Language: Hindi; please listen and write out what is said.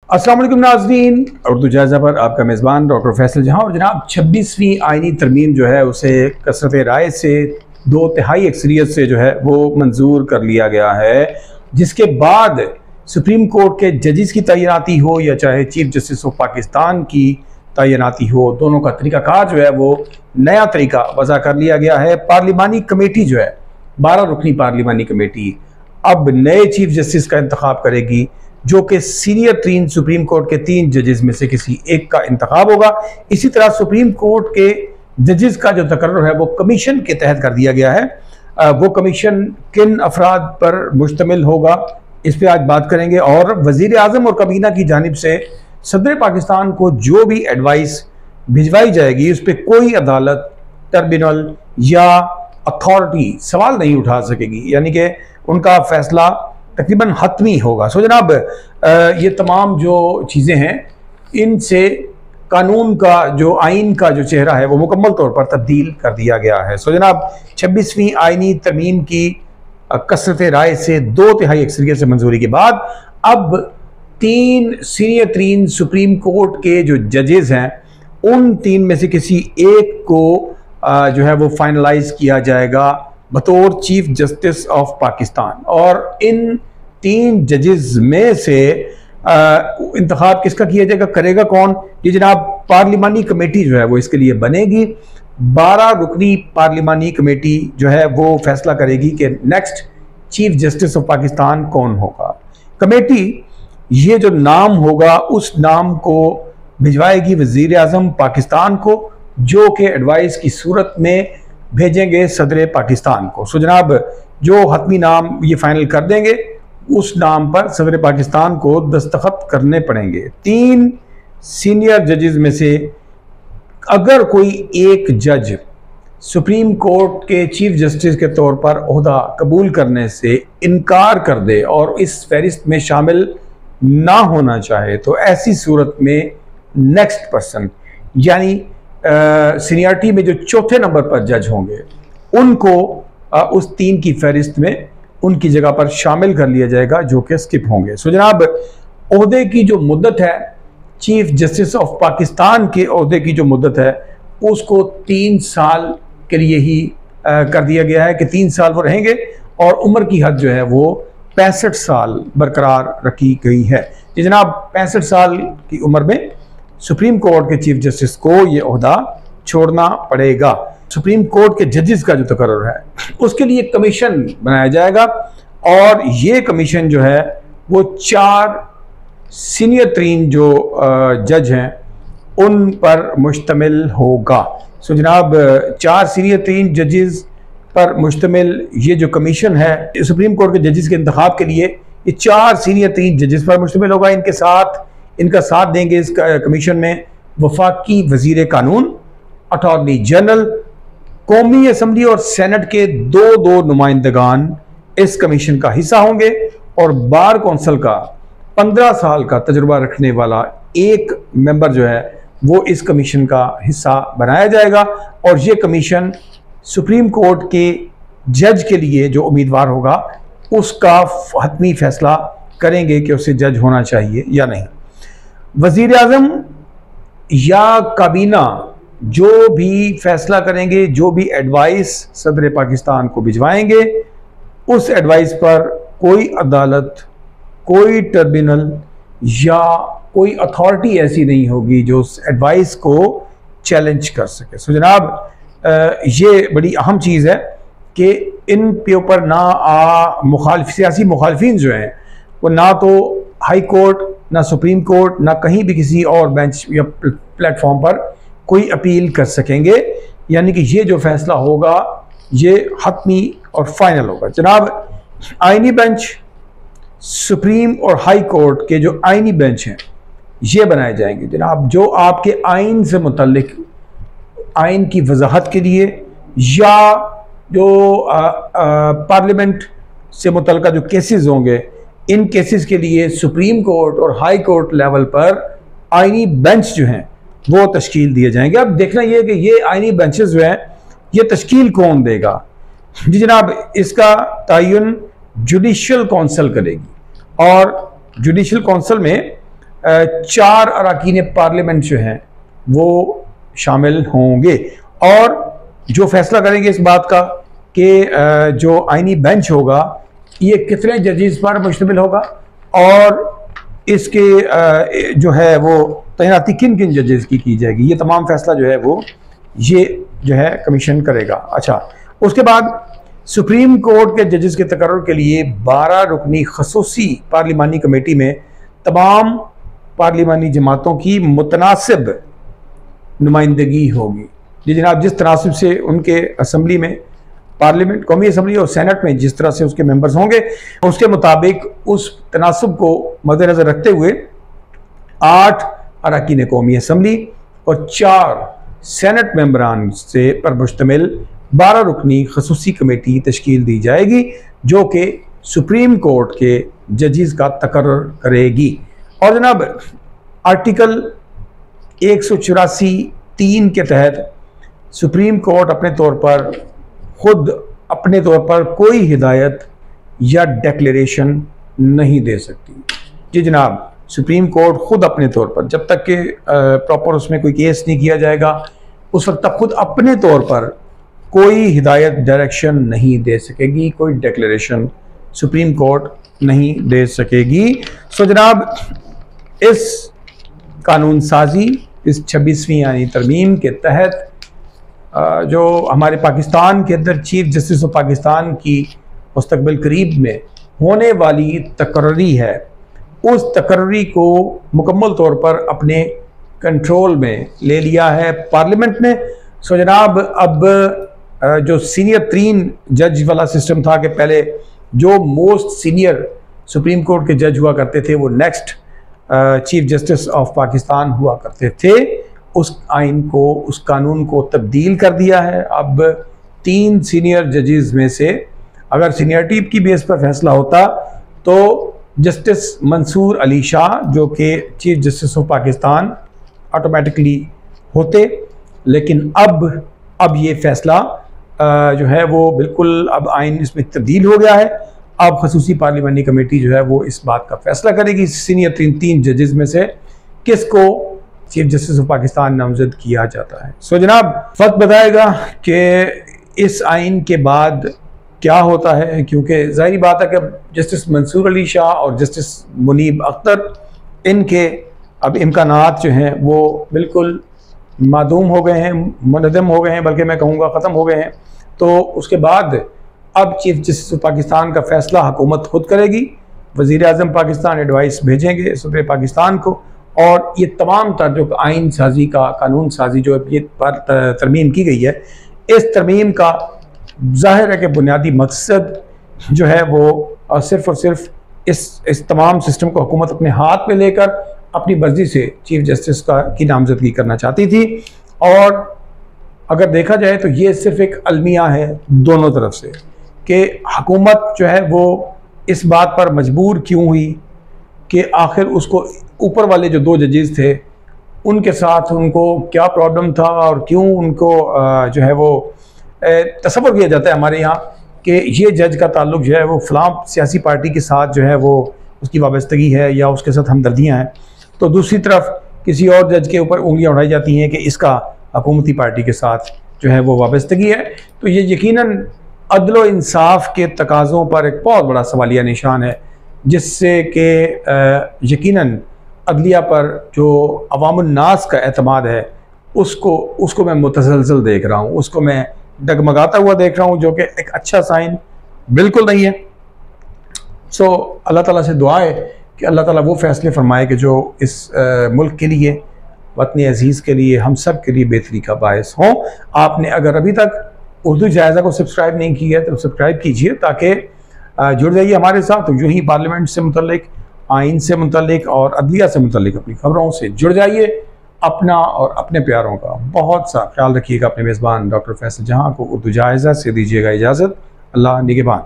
अस्सलाम वालेकुम नाज़रीन, उर्दू जायज़ा पर आपका मेज़बान डॉक्टर फैसल जहां। और जनाब 26वीं आइनी तरमीम जो है उसे कसरत राय से 2/3 अक्सरियत से जो है वो मंजूर कर लिया गया है, जिसके बाद सुप्रीम कोर्ट के जजेस की तैनाती हो या चाहे चीफ जस्टिस ऑफ पाकिस्तान की तैनाती हो, दोनों का तरीक़ाकार जो है वो नया तरीका वज़ा कर लिया गया है। पार्लिमानी कमेटी जो है 12 रुकनी पार्लिमानी कमेटी अब नए चीफ जस्टिस का इंतखाब करेगी, जो कि सीनियर 3 सुप्रीम कोर्ट के 3 जजेस में से किसी एक का इंतखाब होगा। इसी तरह सुप्रीम कोर्ट के जजेस का जो तकर्रुर है वो कमीशन के तहत कर दिया गया है। वो कमीशन किन अफराद पर मुश्तमिल होगा, इस पर आज बात करेंगे। और वज़ीर आज़म और काबीना की जानिब से सदर पाकिस्तान को जो भी एडवाइस भिजवाई जाएगी उस पर कोई अदालत, ट्रिब्यूनल या अथॉरिटी सवाल नहीं उठा सकेगी, यानी कि उनका फैसला तकरीबन हतमी होगा। सो जनाब, ये तमाम जो चीज़ें हैं इनसे कानून का जो आइन का जो चेहरा है वो मुकम्मल तौर पर तब्दील कर दिया गया है। सो जनाब, 26वीं आइनी तरमीम की कसरत राय से 2/3 अक्सरियत से मंजूरी के बाद अब 3 सीनियर 3 सुप्रीम कोर्ट के जो जजेस हैं उन 3 में से किसी एक को जो है वो फाइनलाइज किया जाएगा बतौर चीफ जस्टिस ऑफ पाकिस्तान। और इन 3 जजेस में से इंतखाब किसका किया जाएगा, करेगा कौन? ये जनाब पार्लिमानी कमेटी जो है वो इसके लिए बनेगी। 12 रुकनी पार्लिमानी कमेटी जो है वो फैसला करेगी कि next chief justice of Pakistan कौन होगा। कमेटी ये जो नाम होगा उस नाम को भिजवाएगी वज़ीर आज़म पाकिस्तान को, जो कि एडवाइस की सूरत में भेजेंगे सदर पाकिस्तान को। सो जनाब, जो हतमी नाम ये फाइनल कर देंगे उस नाम पर सदर पाकिस्तान को दस्तखत करने पड़ेंगे। 3 सीनियर जजेस में से अगर कोई एक जज सुप्रीम कोर्ट के चीफ जस्टिस के तौर पर ओहदा कबूल करने से इनकार कर दे और इस फहरिस्त में शामिल ना होना चाहे, तो ऐसी सूरत में नेक्स्ट पर्सन यानी सीनियरिटी में जो चौथे नंबर पर जज होंगे उनको उस 3 की फहरिस्त में उनकी जगह पर शामिल कर लिया जाएगा, जो कि स्किप होंगे। सो जनाब, ओहदे की जो मुद्दत है, चीफ जस्टिस ऑफ पाकिस्तान के ओहदे की जो मुद्दत है उसको 3 साल के लिए ही कर दिया गया है कि 3 साल वो रहेंगे, और उम्र की हद जो है वो 65 साल बरकरार रखी गई है। जी जनाब, 65 साल की उम्र में सुप्रीम कोर्ट के चीफ जस्टिस को ये ओहदा छोड़ना पड़ेगा। सुप्रीम कोर्ट के जजेस का जो तकर्रुर है उसके लिए कमीशन बनाया जाएगा, और ये कमीशन जो है वो 4 सीनियर 3 जो जज हैं उन पर मुश्तमिल होगा। सो जनाब, 4 सीनियर 3 जजेस पर मुश्तमिल ये जो कमीशन है सुप्रीम कोर्ट के जजेस के इंतखाब के लिए, ये 4 सीनियर 3 जजेस पर मुश्तमिल होगा। इनका साथ देंगे इस कमीशन में वफाकी वजीर कानून, अटॉर्नी जनरल, कौमी असम्बली और सेनेट के 2 नुमाइंदगान इस कमीशन का हिस्सा होंगे, और बार कौंसिल का 15 साल का तजुर्बा रखने वाला एक मेंबर जो है वो इस कमीशन का हिस्सा बनाया जाएगा। और ये कमीशन सुप्रीम कोर्ट के जज के लिए जो उम्मीदवार होगा उसका हतमी फैसला करेंगे कि उसे जज होना चाहिए या नहीं। वज़ीर आज़म या काबीना जो भी फैसला करेंगे, जो भी एडवाइस सदर पाकिस्तान को भिजवाएंगे, उस एडवाइस पर कोई अदालत, कोई ट्रिब्यूनल या कोई अथॉरिटी ऐसी नहीं होगी जो उस एडवाइस को चैलेंज कर सके। सो जनाब, ये बड़ी अहम चीज़ है कि इन पे ऊपर ना सियासी मुखालफिन जो हैं वो ना तो हाई कोर्ट, ना सुप्रीम कोर्ट, ना कहीं भी किसी और बेंच या प्लेटफॉर्म पर कोई अपील कर सकेंगे, यानी कि ये जो फैसला होगा ये हतमी और फाइनल होगा। जनाब, आइनी बेंच, सुप्रीम और हाई कोर्ट के जो आइनी बेंच हैं ये बनाए जाएंगे जनाब, जो आपके आइन से मुतल्लिक आइन की वजाहत के लिए या जो पार्लियामेंट से मुतल्लिका जो केसेस होंगे, इन केसेस के लिए सुप्रीम कोर्ट और हाई कोर्ट लेवल पर आइनी बेंच जो हैं वो तश्कील दिए जाएंगे। अब देखना ये है कि ये आइनी बेंचेस जो हैं ये तश्कील कौन देगा। जी जनाब, इसका तयन जुडिशल कौंसिल करेगी, और जुडिशल कौंसिल में 4 अरकान पार्लियामेंट जो हैं वो शामिल होंगे और जो फैसला करेंगे इस बात का कि जो आईनी बेंच होगा ये कितने जजेस पर मुश्तमिल होगा और इसके जो है वो तैनाती किन किन जजेस की जाएगी, ये तमाम फैसला जो है वो ये जो है कमीशन करेगा। अच्छा, उसके बाद सुप्रीम कोर्ट के जजेस के तकर्रुर के लिए 12 रुकनी खसूसी पार्लिमानी कमेटी में तमाम पार्लिमानी जमातों की मुतनासिब नुमाइंदगी होगी। जी जनाब, जिस तनासिब से उनके असम्बली में पार्लियामेंट, कौमी असम्बली और सेनेट में जिस तरह से उसके मेंबर्स होंगे उसके मुताबिक उस तनासब को मद्देनजर रखते हुए 8 अरकान कौमी असम्बली और 4 सेनेट मेंबरान से पर मुश्तमिल 12 रुकनी खसूसी कमेटी तश्कील दी जाएगी जो कि सुप्रीम कोर्ट के जजेस का तकर्रुर करेगी। और जनाब आर्टिकल 184(3) के तहत सुप्रीम कोर्ट अपने तौर पर खुद अपने तौर पर कोई हिदायत या डिक्लेरेशन नहीं दे सकती। जी जनाब, सुप्रीम कोर्ट खुद अपने तौर पर जब तक कि प्रॉपर उसमें कोई केस नहीं किया जाएगा उस वक्त तक खुद अपने तौर पर कोई हिदायत डायरेक्शन नहीं दे सकेगी, कोई डिक्लेरेशन सुप्रीम कोर्ट नहीं दे सकेगी। सो जनाब, इस कानून साजी, इस 26वीं आईनी तरमीम के तहत जो हमारे पाकिस्तान के अंदर चीफ जस्टिस ऑफ पाकिस्तान की मुस्तकबिल करीब में होने वाली तकर्री है, उस तकर्री को मुकम्मल तौर पर अपने कंट्रोल में ले लिया है पार्लियामेंट ने। सो जनाब, अब जो सीनियर 3 जज वाला सिस्टम था कि पहले जो मोस्ट सीनियर सुप्रीम कोर्ट के जज हुआ करते थे वो next chief justice of Pakistan हुआ करते थे, उस आइन को, उस कानून को तब्दील कर दिया है। अब 3 सीनियर जजेस में से अगर सीनियरिटी की बेस पर फैसला होता तो जस्टिस मंसूर अली शाह जो कि chief justice of Pakistan automatically होते, लेकिन अब ये फैसला जो है वो बिल्कुल अब आइन इसमें तब्दील हो गया है। अब खसूसी पार्लिमानी कमेटी जो है वो इस बात का फैसला करेगी सीनियर 3 जजेस में से किसको चीफ जस्टिस ऑफ पाकिस्तान नामजद किया जाता है। सो जनाब, वक्त बताएगा कि इस आइन के बाद क्या होता है, क्योंकि जाहिर बात है कि जस्टिस मंसूर अली शाह और जस्टिस मुनीब अख्तर इनके अब इम्कानात जो हैं वो बिल्कुल मादूम हो गए हैं, मुनदम हो गए हैं, बल्कि मैं कहूँगा ख़त्म हो गए हैं। तो उसके बाद अब चीफ जस्टिस ऑफ पाकिस्तान का फैसला हुकूमत खुद करेगी, वज़ीर आज़म पाकिस्तान एडवाइस भेजेंगे सदर पाकिस्तान को और ये तमाम तर जो आइन साजी का, कानून साजी जो ये तरमीम की गई है, इस तरमीम का ज़ाहिर है कि बुनियादी मकसद जो है वो सिर्फ़ और सिर्फ इस तमाम सिस्टम को हुकूमत अपने हाथ में लेकर अपनी मर्जी से चीफ जस्टिस की नामजदगी करना चाहती थी। और अगर देखा जाए तो ये सिर्फ एक अलमिया है दोनों तरफ से कि हुकूमत जो है वो इस बात पर मजबूर क्यों हुई कि आखिर उसको ऊपर वाले जो 2 जजेस थे उनके साथ उनको क्या प्रॉब्लम था और क्यों उनको जो है वो तसव्वुर किया जाता है हमारे यहाँ कि ये जज का ताल्लुक जो है वो फ़लाँ सियासी पार्टी के साथ जो है वो उसकी वाबस्तगी है या उसके साथ हमदर्दियाँ हैं, तो दूसरी तरफ किसी और जज के ऊपर उंगलियाँ उठाई जाती हैं कि इसका हुकूमती पार्टी के साथ जो है वो वाबस्तगी है। तो ये यकीनन अदल व इंसाफ के तकाज़ों पर एक बहुत बड़ा सवालिया निशान है, जिससे कि यकीनन अदलिया पर जो अवामुन्नास का एतमाद है उसको मैं मुतसलसल देख रहा हूँ, उसको मैं डगमगाता हुआ देख रहा हूँ, जो कि एक अच्छा साइन बिल्कुल नहीं है। सो अल्लाह ताला से दुआ है कि अल्लाह ताला वो फ़ैसले फरमाए कि जो इस मुल्क के लिए, वतन अज़ीज़ के लिए, हम सब के लिए बेहतरी का बायस हों। आपने अगर अभी तक उर्दू जायज़ा को सब्सक्राइब नहीं किया है तो सब्सक्राइब कीजिए ताकि जुड़ जाइए हमारे साथ। तो यूँ ही पार्लियामेंट से मुतल्लिक, आइन से मुतल्लिक और अदलिया से मुतल्लिक अपनी खबरों से जुड़ जाइए। अपना और अपने प्यारों का बहुत सा ख्याल रखिएगा। अपने मेज़बान डॉक्टर फैसल जहां को उर्दू जायज़ा से दीजिएगा इजाज़त। अल्लाह निगहबान।